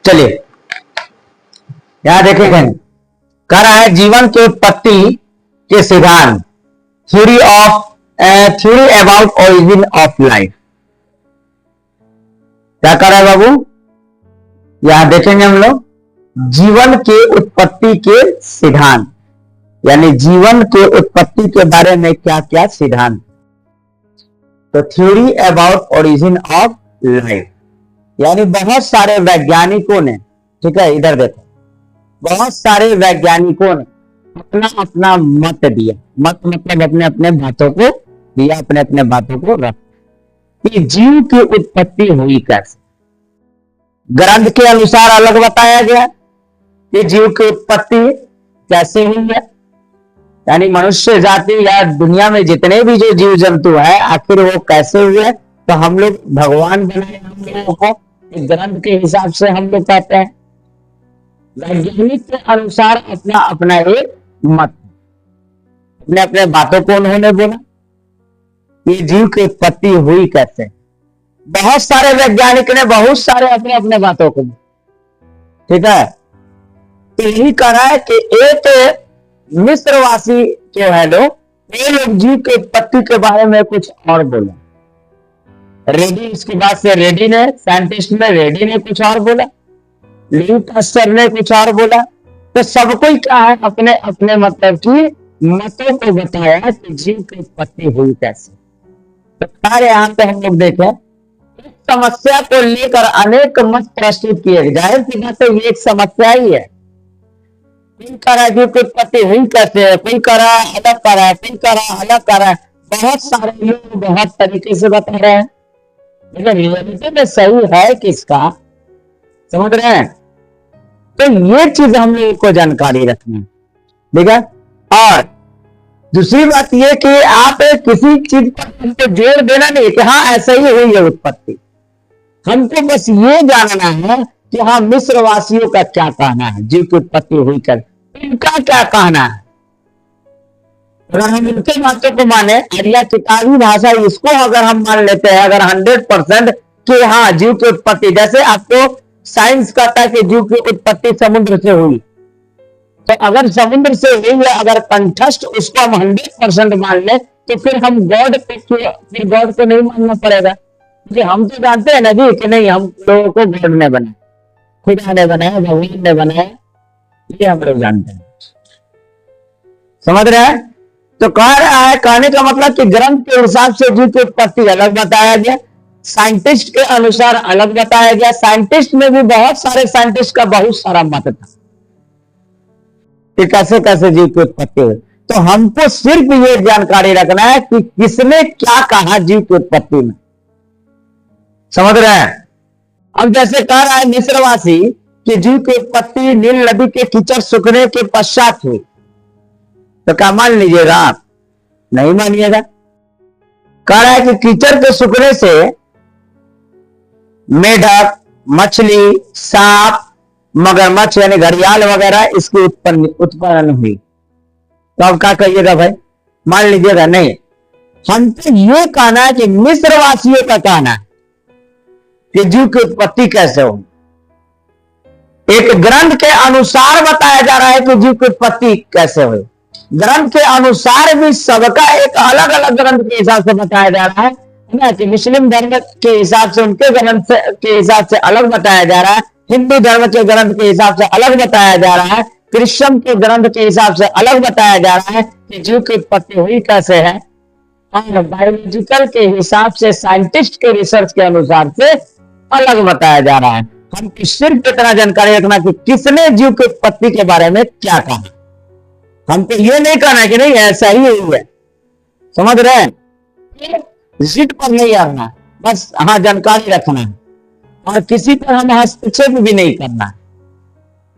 चलिए यहां देखेंगे, कह रहा है जीवन की उत्पत्ति के सिद्धांत, theory about origin of life. क्या कर रहा है बाबू, यहां देखेंगे हम लोग जीवन के उत्पत्ति के सिद्धांत, यानी जीवन के उत्पत्ति के बारे में क्या क्या सिद्धांत। तो theory about origin of life, यानी बहुत सारे वैज्ञानिकों ने, ठीक है इधर देखो, बहुत सारे वैज्ञानिकों ने अपना अपना मत दिया। मत मतलब अपने अपने बातों को दिया, अपने अपने बातों को रख कि जीव की उत्पत्ति हुई कैसे। ग्रंथ के अनुसार अलग बताया गया कि जीव की उत्पत्ति कैसे हुई है, यानी मनुष्य जाति या दुनिया में जितने भी जो जीव जंतु है आखिर वो कैसे हुए। तो हम लोग भगवान बनाए हम लोगों को, ग्रंथ के हिसाब से हम लोग कहते हैं। वैज्ञानिक के अनुसार अपना अपना एक मत, अपने अपने बातों को उन्होंने बोला कि जीव की उत्पत्ति हुई कैसे। बहुत सारे वैज्ञानिक ने बहुत सारे अपने अपने बातों को, ठीक है। तो यही कह रहा है कि एक मिस्रवासी जो है लोग, ये लोग जीव की उत्पत्ति के बारे में कुछ और बोला। रेडी, उसके बाद से रेडी ने, साइंटिस्ट में रेडी ने कुछ और बोला, लीव पास्टर ने कुछ और बोला। तो सबको क्या है, अपने अपने मतलब की मतों को बताया कि जीव की उत्पत्ति हुई कैसे। तो सारे यहाँ पे हम लोग देखें, इस समस्या को लेकर अनेक मत प्रस्तुत किए। जाहिर सी बात है ये एक समस्या ही है। कोई कह रहा है जीव की उत्पत्ति हुई कैसे है, कोई कह रहा है अलग कर रहा है, कोई कह रहा है अलग कर रहा है। बहुत सारे लोग बहुत तरीके से बता रहे हैं, लेकिन रियलिटी में सही है किसका, समझ रहे हैं। तो ये चीज हम लोगों को जानकारी रखना है, ठीक है। और दूसरी बात ये कि आप किसी चीज पर हमको जोर देना नहीं कि हाँ ऐसा ही हुई है उत्पत्ति। हमको बस ये जानना है कि हाँ मिस्रवासियों का क्या कहना है, जीव की उत्पत्ति हुई कर, इनका क्या कहना है। अगर हम इनके बातों को माने, या किताबी भाषा इसको अगर हम मान लेते हैं, अगर 100% कि हाँ जीव की उत्पत्ति, जैसे आपको साइंस कहता है कि जीव की उत्पत्ति समुद्र से हुई, तो अगर समुद्र से हुई है, अगर कंठस्थ उसको हम 100% मान ले, तो फिर हम गॉड को नहीं मानना पड़ेगा, क्योंकि हम तो जानते हैं ना जी कि नहीं, हम लोगों को गॉड ने बनाया, खुदा ने बनाया, भगवान ने बनाया, ये हम लोग जानते हैं। समझ रहे हैं। तो कह रहा है, कहने का मतलब कि ग्रंथ के हिसाब से जीव की उत्पत्ति अलग बताया गया, साइंटिस्ट के अनुसार अलग बताया गया। साइंटिस्ट में भी बहुत सारे साइंटिस्ट का बहुत सारा मत था कि कैसे कैसे जीव की उत्पत्ति हुई। तो हमको सिर्फ ये जानकारी रखना है कि किसने क्या कहा जीव की उत्पत्ति में, समझ रहे हैं। अब जैसे कह रहा है मिस्रवासी कि जीव की उत्पत्ति नील नदी के कीचड़ सूखने के पश्चात हुई, तो क्या मान लीजिएगा आप, नहीं मानिएगा। कह रहा है कि कीचड़ के सूखने से मेढक, मछली, सांप, मगरमच्छ यानी घड़ियाल वगैरह इसकी उत्पन्न हुई। तो अब क्या कहिएगा भाई, मान लीजिएगा नहीं। हम तो ये कहना है कि मिस्रवासियों का कहना है कि जीव की उत्पत्ति कैसे हो। एक ग्रंथ के अनुसार बताया जा रहा है कि जीव की उत्पत्ति कैसे हुई। ग्रंथ के अनुसार भी सबका एक अलग अलग ग्रंथ के हिसाब से बताया जा रहा है ना, कि मुस्लिम धर्म के हिसाब से उनके ग्रंथ के हिसाब से अलग बताया जा रहा है, हिंदू धर्म के ग्रंथ के हिसाब से अलग बताया जा रहा है, क्रिश्चियन के ग्रंथ के हिसाब से अलग बताया जा रहा है कि जीव की उत्पत्ति हुई कैसे है। और बायोलॉजिकल के हिसाब से, साइंटिस्ट के रिसर्च के अनुसार से अलग बताया जा रहा है। हम सिर्फ इतना जानकारी रखना कि किसने जीव की उत्पत्ति के बारे में क्या कहा। हमको ये नहीं कहना कि नहीं ऐसा ही हुआ है, समझ रहे हैं। जिद पर नहीं आना, बस हाँ जानकारी रखना है, और किसी पर हम हस्तक्षेप भी नहीं करना।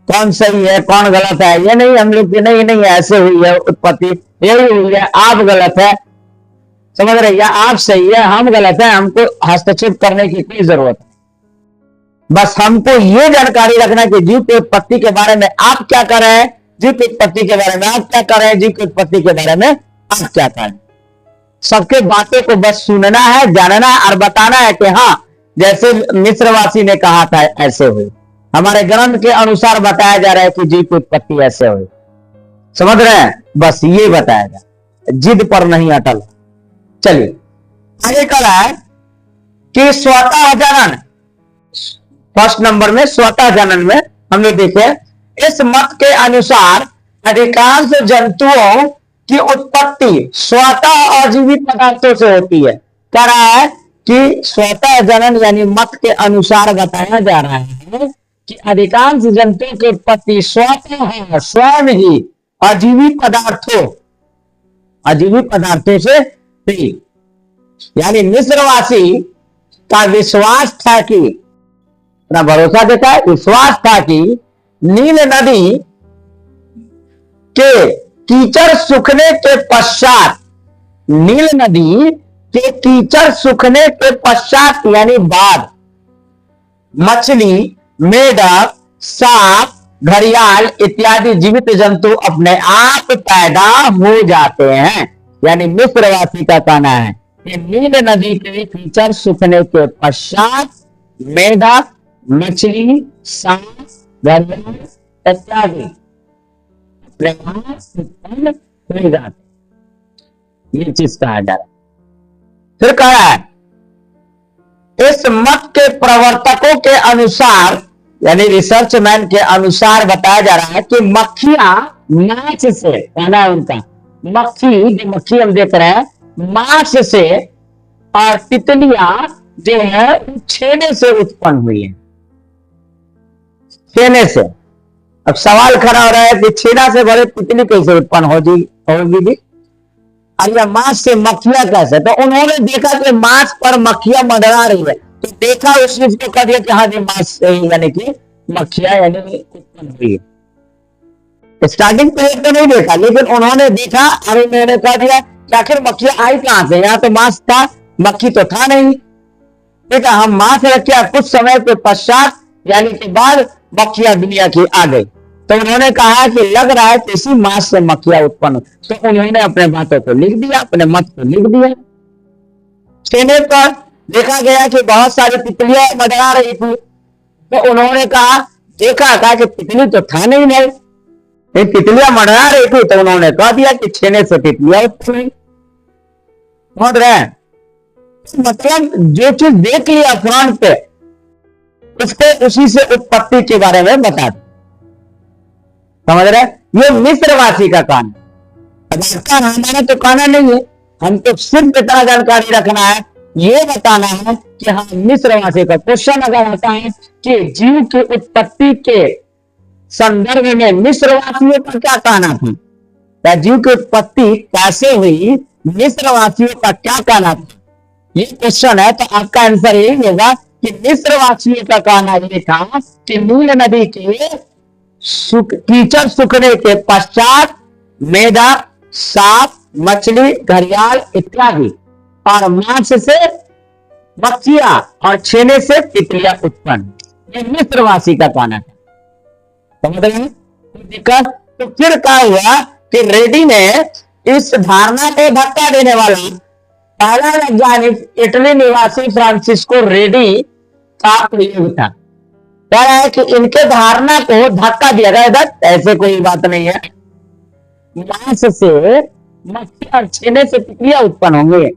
कौन सही है कौन गलत है ये नहीं, हम लोग नहीं नहीं ऐसे हुई है उत्पत्ति, यही हुई है, आप गलत है, समझ रहे, या आप सही है हम गलत है, हमको हस्तक्षेप करने की कोई जरूरत नहीं। बस हमको ये जानकारी रखना कि जीव की उत्पत्ति के बारे में आप क्या कर रहे हैं, जीव की उत्पत्ति के बारे में आप क्या कर रहे हैं, जीव की उत्पत्ति के बारे में आप क्या कर रहे हैं। सबके बातों को बस सुनना है, जानना है और बताना है कि हाँ जैसे मिस्रवासी ने कहा था ऐसे हुई। हमारे ग्रंथ के अनुसार बताया जा रहा है कि जीव की उत्पत्ति ऐसे हुई। समझ रहे हैं? बस ये बताया जा, जिद पर नहीं अटल। चलिए आगे कह रहा है कि स्वतः जनन, फर्स्ट नंबर में स्वतः जनन में हम लोग देखे, इस मत के अनुसार अधिकांश जंतुओं की उत्पत्ति स्वतः अजीवित पदार्थों से होती है। कह रहा है कि स्वतः जनन यानी मत के अनुसार बताया जा रहा है कि अधिकांश जंतुओं की उत्पत्ति स्वतः स्वयं ही अजीवित पदार्थों से थी। यानी मिस्रवासी का विश्वास था कि, अपना भरोसा देता है, विश्वास था कि नील नदी के कीचड़ सूखने के पश्चात, नील नदी के कीचड़ सूखने के पश्चात यानी बाद, मछली, मेढक, सांप, घड़ियाल इत्यादि जीवित जंतु अपने आप पैदा हो जाते हैं। यानी मिस्रवासी का कहना है कि नील नदी के कीचड़ सूखने के पश्चात मेढक, मछली, सांप, घड़ियाल इत्यादि उत्पन्न हो जाते। ये चीज कहा जा रहा है। फिर कहा है इस मत के प्रवर्तकों के अनुसार, यानी रिसर्च मैन के अनुसार बताया जा रहा है कि मक्खियां मांस से, कहना है उनका, मक्खी, जो मक्खी हम देख रहे हैं, मांस से, और तितलियां जो है छेने से उत्पन्न हुई है। छेने से। अब सवाल खड़ा हो रहा है कि छेना से भरे तितली कैसे उत्पन्न होगी, और मांस से मक्खियां कैसे? तो उन्होंने देखा कि मांस पर मक्खियां मंडरा रही है, तो देखा उस चीज को कह दिया कि हाँ जी मांस यानी कि मक्खियां यानी उत्पन्न हुई है। स्टार्टिंग पे तो नहीं देखा, लेकिन उन्होंने देखा और उन्होंने कह दिया कि आखिर मक्खियां आई कहां से? यहाँ तो मांस था, मक्खी तो था नहीं। ठीक है, हम मांस रखे, कुछ समय के पश्चात यानी कि बाद मक्खियां दुनिया की आ गई। तो उन्होंने कहा कि लग रहा है किसी मांस से मक्खियां उत्पन्न, तो उन्होंने अपने बातों को लिख दिया, अपने मत को लिख दिया। छेने पर देखा गया कि बहुत सारी तितलियां मंडरा रही थी, तो उन्होंने कहा, देखा कि तितली तो था नहीं, तितलियां मंडरा रही थी, तो उन्होंने कह दिया कि छेने से तितलियां उत्पन्न हुई। समझ रहे हैं? मतलब जो चीज देख लिया फ्रंट पे, उसको उसी से उत्पत्ति के बारे में बता दो। समझ रहे? ये मिस्रवासी का कहना है। हमारा तो कहना नहीं है, हम तो सिर्फ इतना जानकारी रखना है, ये बताना है कि हाँ मिस्रवासी का क्वेश्चन अगर आता है कि जीव की उत्पत्ति के संदर्भ में मिस्रवासियों का क्या कहना था, या जीव की उत्पत्ति कैसे हुई, मिस्रवासियों का क्या कहना था, ये क्वेश्चन है। तो आपका आंसर यही होगा कि मिस्रवासियों का कहना यह था कि नील नदी के कीचड़ सूखने के पश्चात मेढक, सांप, मछली, घड़ियाल इत्यादि और मांस से मक्खियां और छेने से तितलियां उत्पन्न। ये मिस्रवासी का कहना था। समझ रहे हैं? तो फिर क्या हुआ कि रेड्डी ने इस धारणा को धक्का देने वाला पहला वैज्ञानिक इटली निवासी फ्रांसिस्को रेड्डी का प्रयोग था। कह रहा है कि इनके धारणा को धक्का दिया गया, ऐसे कोई बात नहीं है, मांस से मक्खी और छेने से तितलियां उत्पन्न होंगे।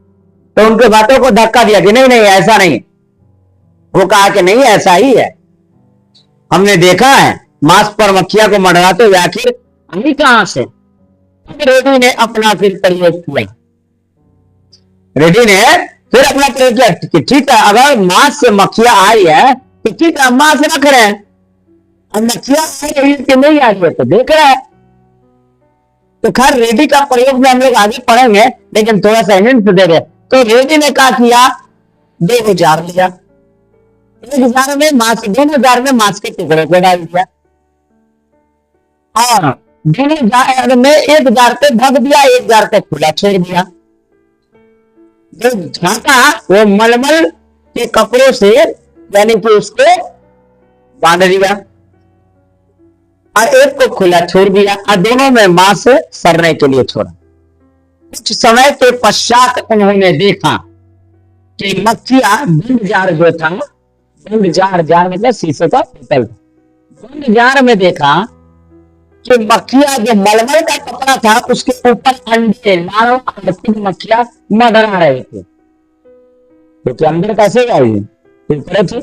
तो उनके बातों को धक्का दिया कि नहीं ऐसा नहीं। वो कहा कि नहीं ऐसा ही है, हमने देखा है मांस पर मक्खियां को मंडराते हुए, आखिर आई कहां से? रेड्डी ने अपना फिर प्रयोग किया। रेड्डी ने फिर अपना प्रयोग किया कि ठीक है, अगर मांस से मक्खियां आई है तो ठीक है, मांस रख रहे हैं, अब मक्खियां आ रही है कि नहीं आ रही है तो देख रहा है। तो खैर रेड्डी का प्रयोग में हम लोग आगे पढ़ेंगे, लेकिन थोड़ा सा हिंट दे रहे। तो रेड्डी ने क्या किया, 2000 लिया, 2000 में मांस, 2000 में मांस के टुकड़े को डाल दिया और 2000 में 1000 पे ढक दिया, 1000 पे खुला छोड़ दिया। जो झांका वो मलमल के कपड़ों से यानी कि उसको बांध दिया और एक को खुला छोड़ दिया और दोनों में मांस सड़ने के लिए छोड़ा। कुछ समय के पश्चात उन्होंने देखा कि मक्खियां बंद जार जो था, बंद जार मतलब शीशे का बोतल, बंद जार में देखा कि मक्खियां, जो मलमल का कपड़ा था उसके ऊपर अंडे, लार्वा मक्खियां मंडरा रहे थे, क्योंकि अंदर कैसे गए थे।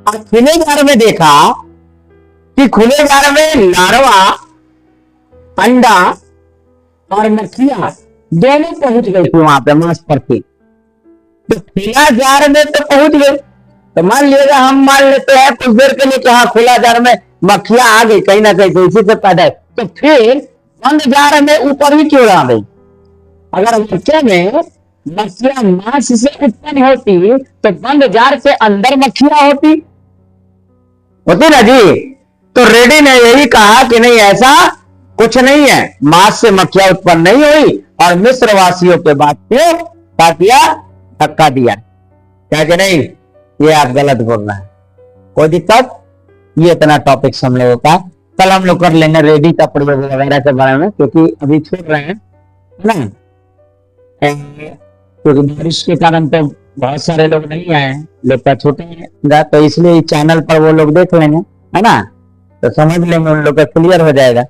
और खुले जार में देखा कि खुले जार में लार्वा, अंडा और मक्खियां दोनों पहुंच गई थी वहां पे मांस पर थी। तो खुला जार में तो पहुंच गए, तो मान लीजिएगा हम मान लेते हैं कुछ देर के लिए कि हाँ खुला जार में मक्खियां आ गई कहीं ना कहीं से, इसी से पैदा है, तो फिर बंद जार में ऊपर ही क्यों आ गई? अगर बच्चे में मक्खियां मांस से उत्पन्न होती तो बंद जार के अंदर मक्खियां होती ना जी। तो रेड्डी ने यही कहा कि नहीं, ऐसा कुछ नहीं है, मांस से मक्खियां उत्पन्न नहीं हुई, और मिस्र वासियों के बात को क्या किया, धक्का दिया, क्या कि नहीं ये आप गलत बोल रहे हैं। कोई दिक्कत, ये इतना टॉपिक हम लोगों का कल हम लोग कर लेंगे रेडी का प्रयोग वगैरह के बारे में, क्योंकि अभी छोड़ रहे हैं ना, क्योंकि बारिश के कारण तो बहुत सारे लोग नहीं आए, लोग का छोटे हैं, तो इसलिए चैनल पर वो लोग देख लेंगे, है ना, तो समझ लेंगे, उन लोग का क्लियर हो जाएगा।